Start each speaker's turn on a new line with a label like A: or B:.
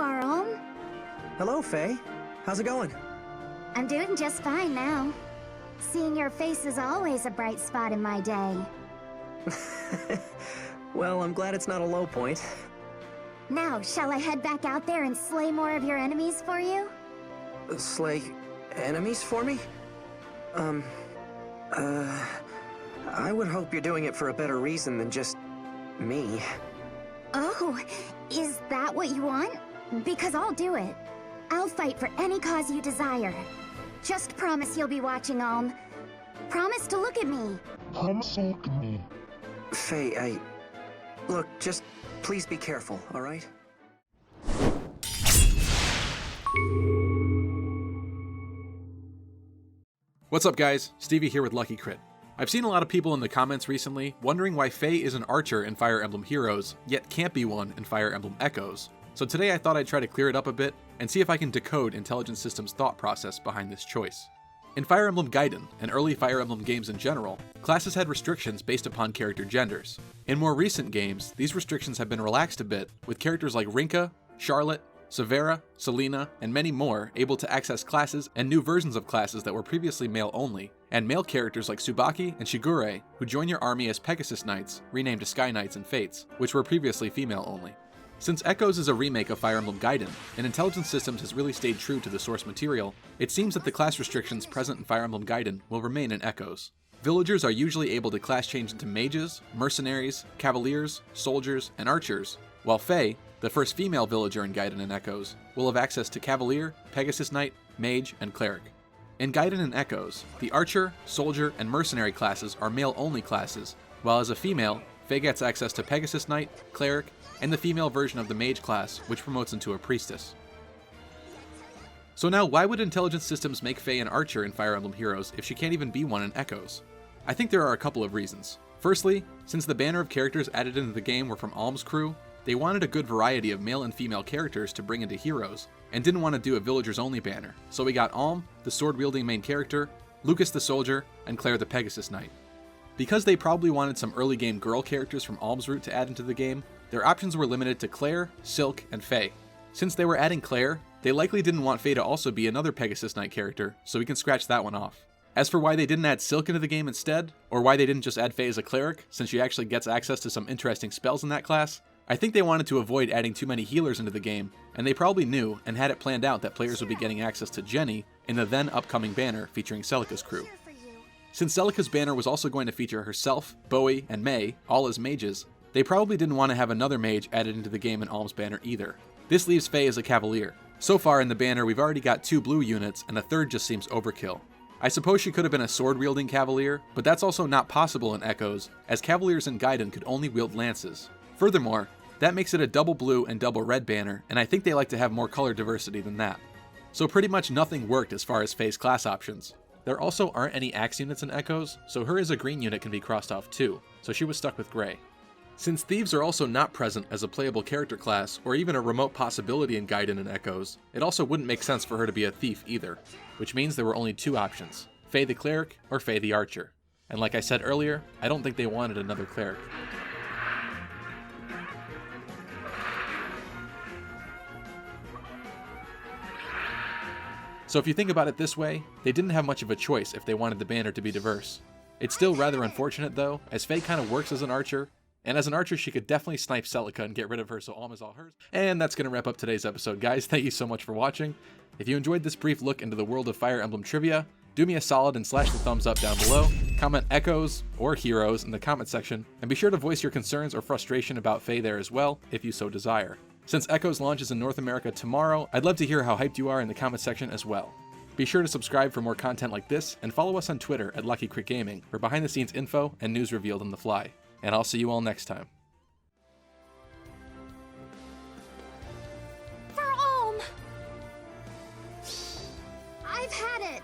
A: are, Alm.
B: Hello, Faye. How's it going?
A: I'm doing just fine now. Seeing your face is always a bright spot in my day.
B: Well, I'm glad it's not a low point.
A: Now, shall I head back out there and slay more of your enemies for you?
B: Slay enemies for me? I would hope you're doing it for a better reason than just me.
A: Oh, is that what you want? Because I'll do it. I'll fight for any cause you desire. Just promise you'll be watching, Alm. Promise to look at me.
C: Promise to look at me.
B: Faye, Look, just please be careful, alright?
D: What's up guys, Stevie here with Lucky Crit. I've seen a lot of people in the comments recently wondering why Faye is an archer in Fire Emblem Heroes, yet can't be one in Fire Emblem Echoes. So today I thought I'd try to clear it up a bit and see if I can decode Intelligent System's thought process behind this choice. In Fire Emblem Gaiden, and early Fire Emblem games in general, classes had restrictions based upon character genders. In more recent games, these restrictions have been relaxed a bit, with characters like Rinka, Charlotte, Severa, Selena, and many more able to access classes and new versions of classes that were previously male-only, and male characters like Tsubaki and Shigure, who join your army as Pegasus Knights, renamed to Sky Knights and Fates, which were previously female-only. Since Echoes is a remake of Fire Emblem Gaiden, and Intelligent Systems has really stayed true to the source material, it seems that the class restrictions present in Fire Emblem Gaiden will remain in Echoes. Villagers are usually able to class change into mages, mercenaries, cavaliers, soldiers, and archers, while Faye, the first female villager in Gaiden and Echoes, will have access to Cavalier, Pegasus Knight, Mage, and Cleric. In Gaiden and Echoes, the archer, soldier, and mercenary classes are male-only classes, while as a female, Faye gets access to Pegasus Knight, Cleric, and the female version of the Mage class, which promotes into a priestess. So now, why would Intelligent Systems make Faye an archer in Fire Emblem Heroes if she can't even be one in Echoes? I think there are a couple of reasons. Firstly, since the banner of characters added into the game were from Alm's crew, they wanted a good variety of male and female characters to bring into Heroes, and didn't want to do a villagers-only banner, so we got Alm, the sword-wielding main character, Lucas the soldier, and Clair the Pegasus Knight. Because they probably wanted some early game girl characters from Alm's route to add into the game, their options were limited to Clair, Silk, and Faye. Since they were adding Clair, they likely didn't want Faye to also be another Pegasus Knight character, so we can scratch that one off. As for why they didn't add Silk into the game instead, or why they didn't just add Faye as a cleric, since she actually gets access to some interesting spells in that class, I think they wanted to avoid adding too many healers into the game, and they probably knew and had it planned out that players would be getting access to Genny in the then upcoming banner featuring Celica's crew. Since Celica's banner was also going to feature herself, Bowie, and May, all as mages, they probably didn't want to have another mage added into the game in Alm's banner either. This leaves Faye as a cavalier. So far in the banner we've already got 2 blue units, and a third just seems overkill. I suppose she could have been a sword-wielding cavalier, but that's also not possible in Echoes, as cavaliers in Gaiden could only wield lances. Furthermore, that makes it a double blue and double red banner, and I think they like to have more color diversity than that. So pretty much nothing worked as far as Faye's class options. There also aren't any axe units in Echoes, so her as a green unit can be crossed off too, so she was stuck with gray. Since thieves are also not present as a playable character class, or even a remote possibility in Gaiden and Echoes, it also wouldn't make sense for her to be a thief either, which means there were only 2 options, Faye the Cleric or Faye the Archer. And like I said earlier, I don't think they wanted another cleric. So if you think about it this way, they didn't have much of a choice if they wanted the banner to be diverse. It's still rather unfortunate though, as Faye kind of works as an archer, and as an archer she could definitely snipe Celica and get rid of her so Alm is all hers. And that's going to wrap up today's episode guys, thank you so much for watching. If you enjoyed this brief look into the world of Fire Emblem trivia, do me a solid and slash the thumbs up down below, comment Echoes or Heroes in the comment section, and be sure to voice your concerns or frustration about Faye there as well, if you so desire. Since Echoes launches in North America tomorrow, I'd love to hear how hyped you are in the comment section as well. Be sure to subscribe for more content like this, and follow us on Twitter at Lucky Crit Gaming for behind the scenes info and news revealed on the fly. And I'll see you all next time.
A: For Alm! I've had it!